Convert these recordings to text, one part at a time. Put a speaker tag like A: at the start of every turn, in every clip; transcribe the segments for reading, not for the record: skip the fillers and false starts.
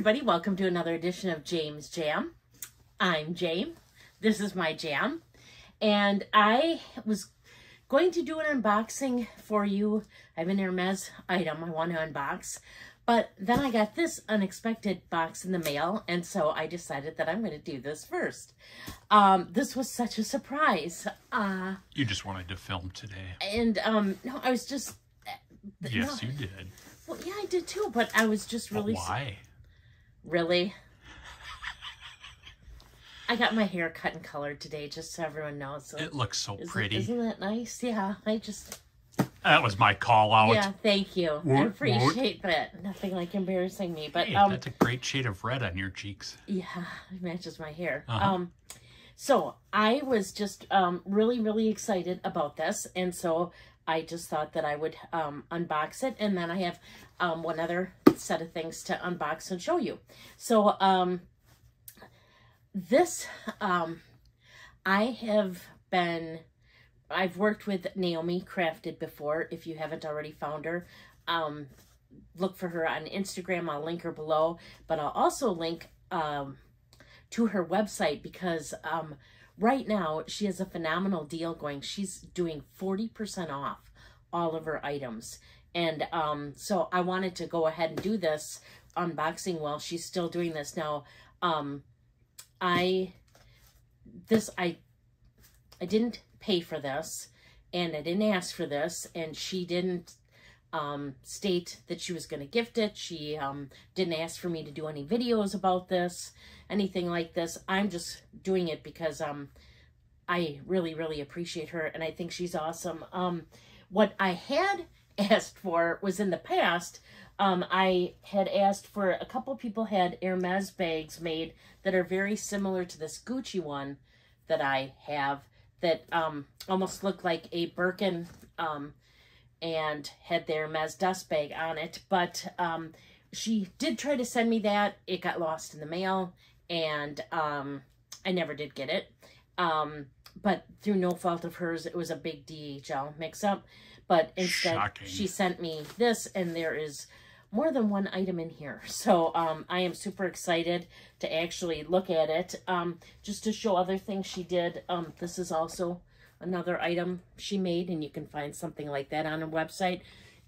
A: everybody, welcome to another edition of James Jam. I'm Jam. This is my jam. And I was going to do an unboxing for you. I have an Hermes item I want to unbox. But then I got this unexpected box in the mail, and so I decided that I'm going to do this first. This was such a surprise.
B: You just wanted to film today.
A: And, no, I was just...
B: Yes, you did.
A: Well, yeah, I did too, but I was just really...
B: But why?
A: Really? I got my hair cut and colored today, just so everyone knows. So
B: it looks so pretty.
A: Isn't that nice? Yeah, I just...
B: That was my call out.
A: Yeah, thank you. I appreciate that. Nothing like embarrassing me, but...
B: Hey, that's a great shade of red on your cheeks.
A: Yeah, it matches my hair.
B: Uh-huh.
A: So I was just really, really excited about this, and so I just thought that I would unbox it, and then I have one other set of things to unbox and show you. So this, I've worked with Naomi Crafted before. If you haven't already found her, look for her on Instagram. I'll link her below, but I'll also link to her website because right now she has a phenomenal deal going. She's doing 40% off all of her items. And so I wanted to go ahead and do this unboxing while she's still doing this. Now, I didn't pay for this, and I didn't ask for this, and she didn't state that she was going to gift it. She didn't ask for me to do any videos about this, anything like this. I'm just doing it because I really, really appreciate her, and I think she's awesome. What I had asked for was in the past, I had asked for, a couple people had Hermes bags made that are very similar to this Gucci one that I have, that almost look like a Birkin and had their Hermes dust bag on it. But she did try to send me that. It got lost in the mail, and I never did get it. But through no fault of hers, it was a big DHL mix-up. But instead,
B: Shocking.
A: She sent me this, and there is more than one item in here. So I am super excited to actually look at it. Just to show other things she did, this is also another item she made, and you can find something like that on her website.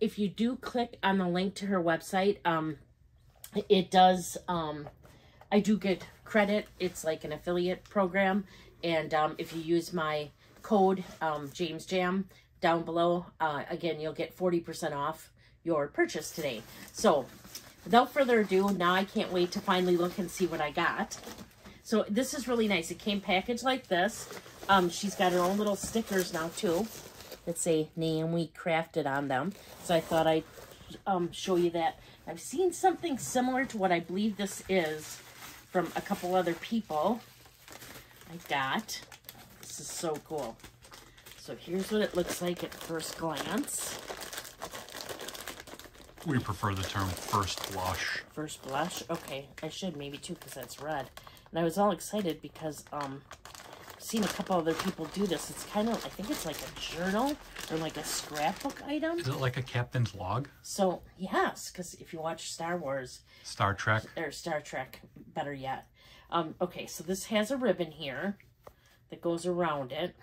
A: If you do click on the link to her website, it does, I do get credit. It's like an affiliate program. And if you use my code, JamesJam, down below, again, you'll get 40% off your purchase today. So without further ado, now I can't wait to finally look and see what I got. So this is really nice. It came packaged like this. She's got her own little stickers now too that say Naomi Crafted on them. So I thought I'd show you that. I've seen something similar to what I believe this is from a couple other people I got. This is so cool. So here's what it looks like at first glance.
B: We prefer the term first blush.
A: First blush? Okay, I should maybe too because that's red. And I was all excited because I've seen a couple other people do this. It's kind of, I think it's like a journal or like a scrapbook item.
B: Is it like a captain's log?
A: So, yes, because if you watch Star Wars.
B: Star Trek.
A: Or Star Trek, better yet. Okay, so this has a ribbon here that goes around it.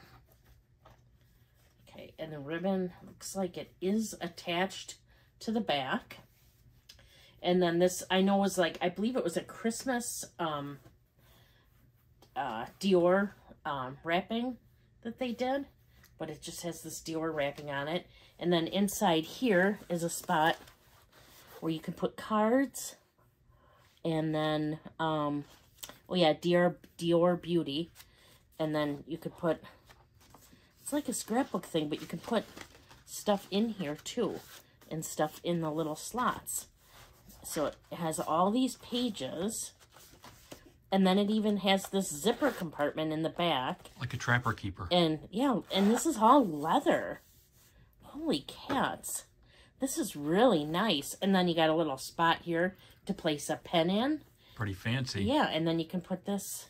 A: Okay, and the ribbon looks like it is attached to the back. And then this, I know, was like, I believe it was a Christmas Dior wrapping that they did, but it just has this Dior wrapping on it. And then inside here is a spot where you can put cards, and then oh yeah, Dior Beauty. And then you could put, it's like a scrapbook thing, but you can put stuff in here too, and stuff in the little slots. So it has all these pages, and then it even has this zipper compartment in the back.
B: Like a trapper keeper.
A: And yeah, and this is all leather. Holy cats. This is really nice. And then you got a little spot here to place a pen in.
B: Pretty fancy.
A: Yeah, and then you can put this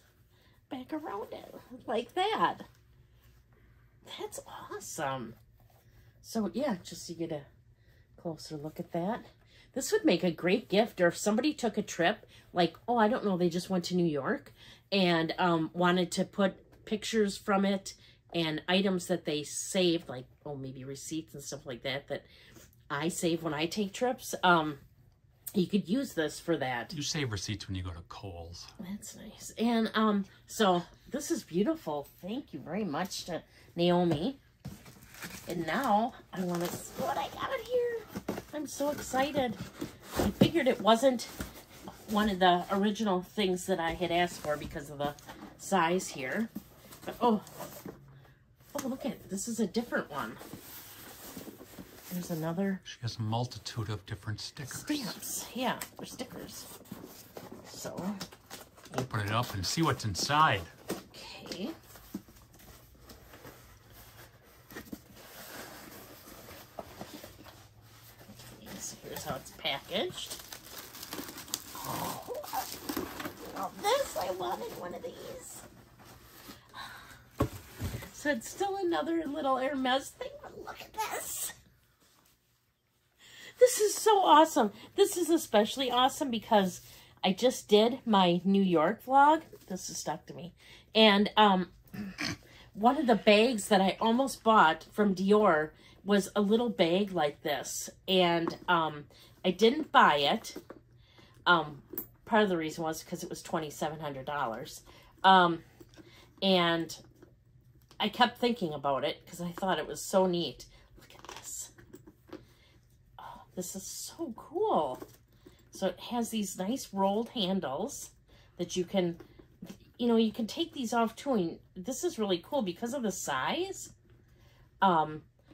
A: back around it like that. That's awesome. So yeah, just so you get a closer look at that. this would make a great gift. Or if somebody took a trip, like, oh, I don't know, they just went to New York and wanted to put pictures from it and items that they saved, like, oh, maybe receipts and stuff like that, that I save when I take trips. You could use this for that.
B: You save receipts when you go to Kohl's.
A: That's nice. And so this is beautiful. Thank you very much to Naomi. And now I want to see what I got here. I'm so excited. I figured it wasn't one of the original things that I had asked for because of the size here. But oh, look at this is a different one. There's another.
B: She has a multitude of different stickers.
A: Stamps, yeah, or stickers. So
B: open it up and see what's inside.
A: Okay. So here's how it's packaged. Oh, I love this. I wanted one of these. So it's still another little Hermes thing, but look at this. This is so awesome. This is especially awesome because I just did my New York vlog. This is stuck to me. And one of the bags that I almost bought from Dior was a little bag like this. And I didn't buy it. Part of the reason was because it was $2,700. And I kept thinking about it because I thought it was so neat. Look at this. Oh, this is so cool. So it has these nice rolled handles that you can, you know, you can take these off too. And this is really cool because of the size.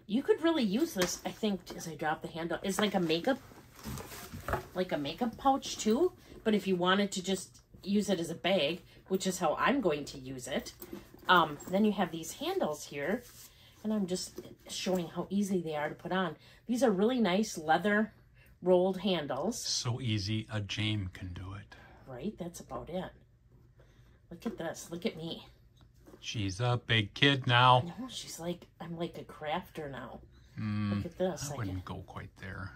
A: You could really use this, I think, as I drop the handle. It's like a makeup pouch too. But if you wanted to just use it as a bag, which is how I'm going to use it, then you have these handles here. And I'm just showing how easy they are to put on. These are really nice leather rolled handles. So
B: easy, a Jane can do it.
A: Right? That's about it. Look at this. Look at me.
B: She's a big kid now.
A: No, she's like, I'm like a crafter now. Look at this.
B: I wouldn't go quite there.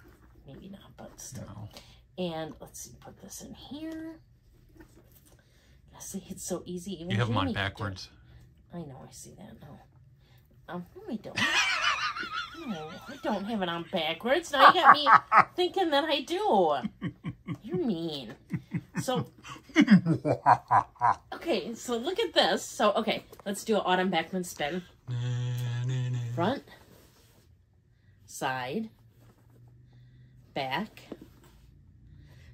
A: Maybe not, but still.
B: No.
A: And let's see, put this in here. See, it's so easy. Even
B: you have them on
A: Jamie
B: backwards.
A: I know, I see that now. No, I don't. No, I don't have it on backwards. Now you got me thinking that I do. You're mean. So, okay, so look at this. So, okay, let's do an Autumn Backman spin. Front, side, back,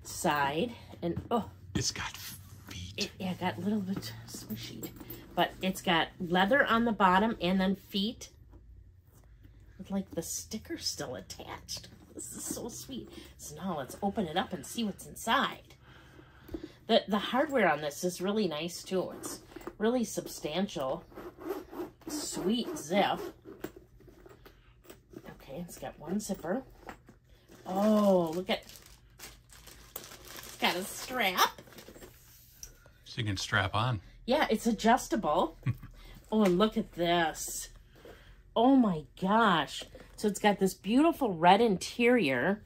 A: side, and oh.
B: It's got feet.
A: Yeah, got a little bit squishy. But it's got leather on the bottom and then feet with like the sticker still attached. This is so sweet. So now let's open it up and see what's inside. The hardware on this is really nice too. It's really substantial. Sweet zip. Okay, it's got one zipper. Oh, look at, it's got a strap.
B: So you can strap on.
A: Yeah, it's adjustable. Oh, and look at this. Oh my gosh. So it's got this beautiful red interior.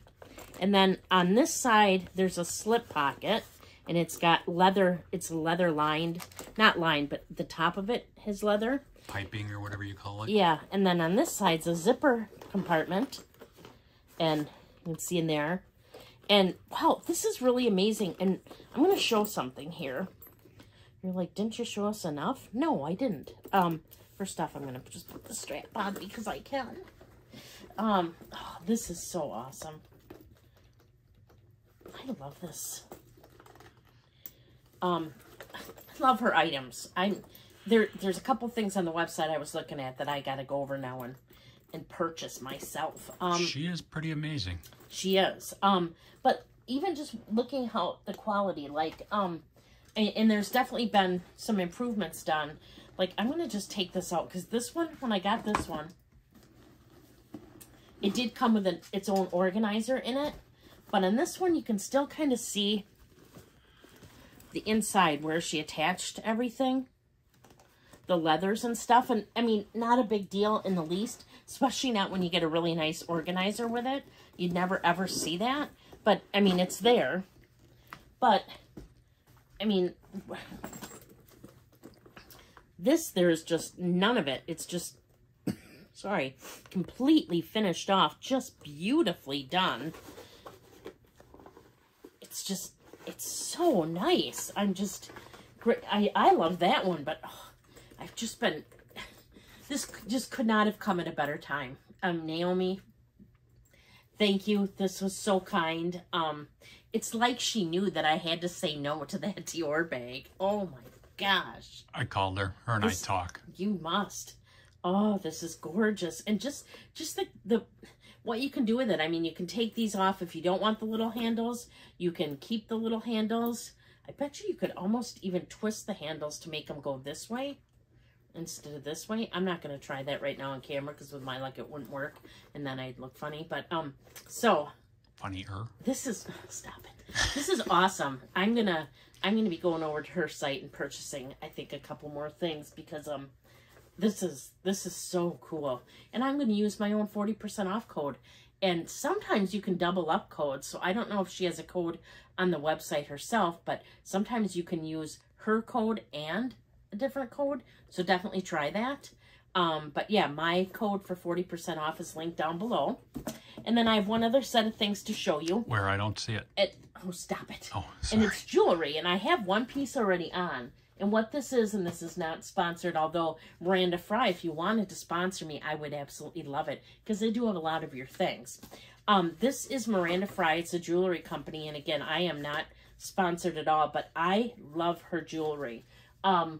A: And then on this side, there's a slip pocket. And it's got leather. It's leather lined. Not lined, but the top of it has leather.
B: Piping or whatever you call it.
A: Yeah, and then on this side's a zipper compartment. And you can see in there. And wow, this is really amazing. And I'm going to show something here. You're like, didn't you show us enough? No, I didn't. First off, I'm going to just put the strap on because I can. Oh, this is so awesome. I love this. I love her items. There's a couple things on the website I was looking at that I got to go over now and purchase myself.
B: She is pretty amazing.
A: She is. But even just looking how the quality, like, and there's definitely been some improvements done. Like, I'm going to just take this out. Because this one, when I got this one, it did come with its own organizer in it. But on this one, you can still kind of see the inside where she attached everything. The leathers and stuff. And, I mean, not a big deal in the least. Especially not when you get a really nice organizer with it. You'd never, ever see that. But, I mean, it's there. But, I mean, there's just none of it. It's just, sorry, completely finished off. Just beautifully done. It's just, it's so nice. I'm just, I love that one, but I've just been, this just could not have come at a better time. Naomi, thank you. This was so kind. It's like she knew that I had to say no to that Dior bag. Oh my gosh.
B: I called her. Her and I talk.
A: You must. Oh, this is gorgeous. And just the what you can do with it. I mean, you can take these off if you don't want the little handles. You can keep the little handles. I bet you could almost even twist the handles to make them go this way instead of this way. I'm not going to try that right now on camera because with my luck it wouldn't work and then I'd look funny. But so
B: funnier.
A: This is, stop it. This is awesome. I'm gonna be going over to her site and purchasing, I think, a couple more things because this is so cool. And I'm gonna use my own 40% off code. And sometimes you can double up codes. So I don't know if she has a code on the website herself, but sometimes you can use her code and a different code. So definitely try that. But yeah, my code for 40% off is linked down below. And then I have one other set of things to show you.
B: Where I don't see it.
A: Oh, stop it.
B: Oh, sorry.
A: And it's jewelry, and I have one piece already on. And what this is, and this is not sponsored, although Miranda Fry, if you wanted to sponsor me, I would absolutely love it, because they do have a lot of your things. This is Miranda Fry. It's a jewelry company, and again, I am not sponsored at all, but I love her jewelry. I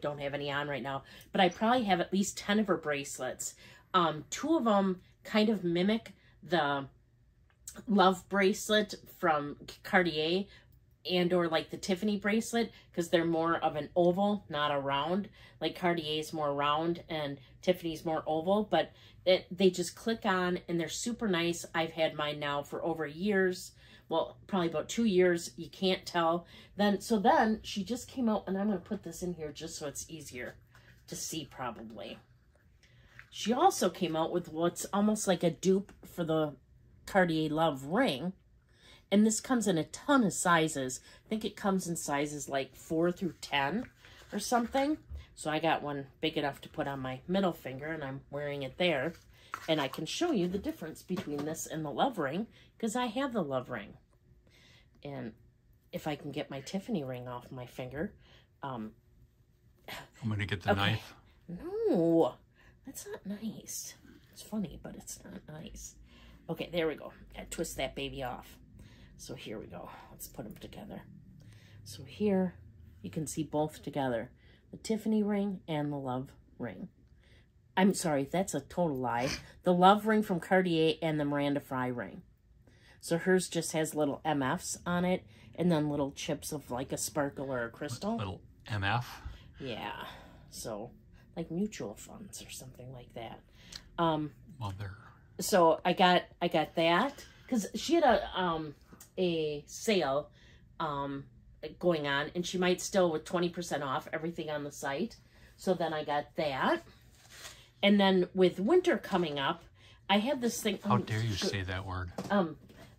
A: don't have any on right now, but I probably have at least 10 of her bracelets. 2 of them kind of mimic the love bracelet from Cartier and or like the Tiffany bracelet because they're more of an oval, not a round. Like Cartier's more round and Tiffany's more oval, but they just click on and they're super nice. I've had mine now for over years. Well, probably about 2 years. You can't tell. Then she just came out, and I'm going to put this in here just so it's easier to see probably. She also came out with what's almost like a dupe for the Cartier Love ring. And this comes in a ton of sizes. I think it comes in sizes like 4 through 10 or something. So I got one big enough to put on my middle finger, and I'm wearing it there. And I can show you the difference between this and the love ring because I have the love ring. And if I can get my Tiffany ring off my finger.
B: I'm going to get the knife.
A: No, that's not nice. It's funny, but it's not nice. Okay, there we go. I twist that baby off. So here we go. Let's put them together. So here you can see both together. The Tiffany ring and the love ring. I'm sorry, that's a total lie. The love ring from Cartier and the Miranda Fry ring. So hers just has little MFs on it and then little chips of like a sparkle or a crystal.
B: Little MF?
A: Yeah. So like mutual funds or something like that.
B: Mother.
A: So I got that because she had a sale going on, and she might still with 20% off everything on the site. So then I got that. And then with winter coming up, I have this thing.
B: How dare you say that word?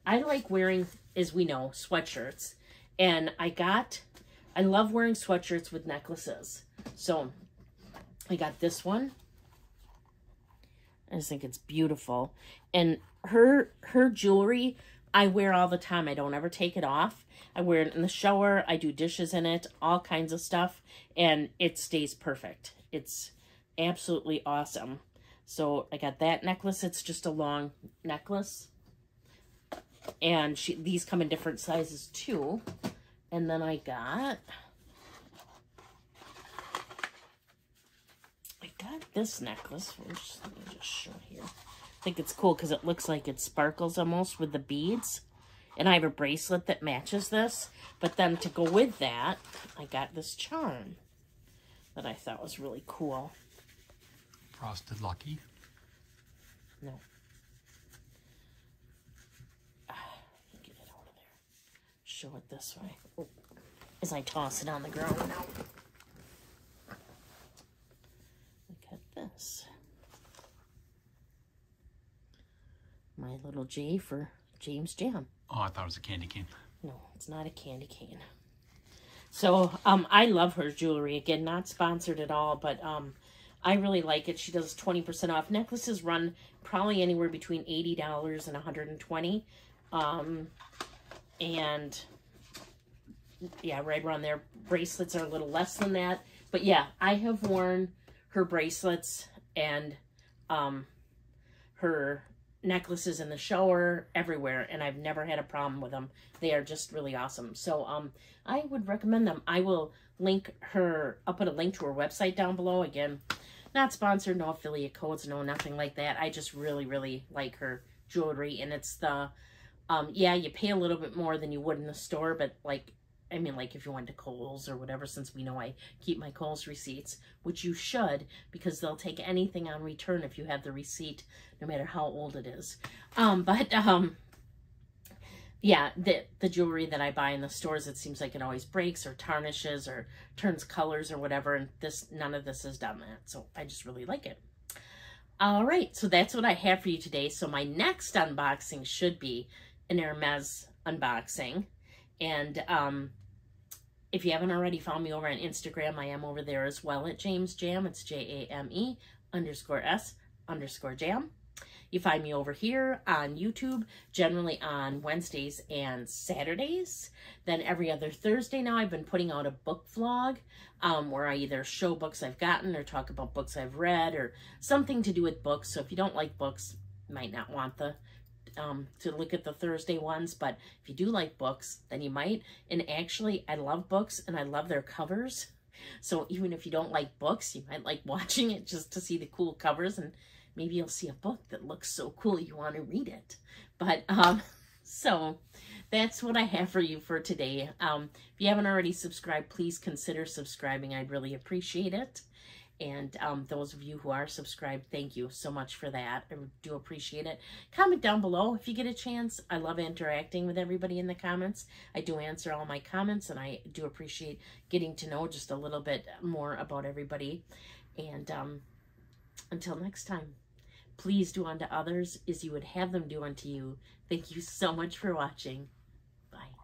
A: I like wearing, as we know, sweatshirts. And I love wearing sweatshirts with necklaces. So I got this one. I just think it's beautiful. And her jewelry, I wear all the time. I don't ever take it off. I wear it in the shower. I do dishes in it, all kinds of stuff. And it stays perfect. It's absolutely awesome. So I got that necklace. It's just a long necklace. And these come in different sizes too. And then I got this necklace. Let me just show here. I think it's cool because it looks like it sparkles almost with the beads. And I have a bracelet that matches this. But then to go with that, I got this charm that I thought was really cool.
B: Frosted Lucky?
A: No. Get it out of there. Show it this way. Oh, as I toss it on the ground now. Look at this. my little J for James Jam.
B: Oh, I thought it was a candy cane.
A: No, it's not a candy cane. So, I love her jewelry. Again, not sponsored at all, but I really like it. She does 20% off. Necklaces run probably anywhere between $80 and $120. And yeah, right around there. Bracelets are a little less than that. But yeah, I have worn her bracelets and her necklaces in the shower, everywhere, and I've never had a problem with them. They are just really awesome. So I would recommend them. I will link her, I'll put a link to her website down below. Again, not sponsored, no affiliate codes, no nothing like that. I just really, really like her jewelry. And it's the, yeah, you pay a little bit more than you would in the store, but like, I mean, like if you went to Kohl's or whatever, since we know I keep my Kohl's receipts, which you should, because they'll take anything on return if you have the receipt, no matter how old it is. Yeah, the jewelry that I buy in the stores, it seems like it always breaks or tarnishes or turns colors or whatever, and none of this has done that, so I just really like it. All right, so that's what I have for you today. So my next unboxing should be an Hermes unboxing, and if you haven't already found me over on Instagram, I am over there as well at James Jam. It's JAME_S_Jam. You find me over here on YouTube, generally on Wednesdays and Saturdays. Then every other Thursday now, I've been putting out a book vlog where I either show books I've gotten or talk about books I've read or something to do with books. So if you don't like books, you might not want to look at the Thursday ones, but if you do like books, then you might. And actually, I love books and I love their covers. So even if you don't like books, you might like watching it just to see the cool covers, and maybe you'll see a book that looks so cool you want to read it. But so that's what I have for you for today. If you haven't already subscribed, please consider subscribing. I'd really appreciate it. And those of you who are subscribed, thank you so much for that. I do appreciate it. Comment down below if you get a chance. I love interacting with everybody in the comments. I do answer all my comments, and I do appreciate getting to know just a little bit more about everybody. And until next time, please do unto others as you would have them do unto you. Thank you so much for watching. Bye.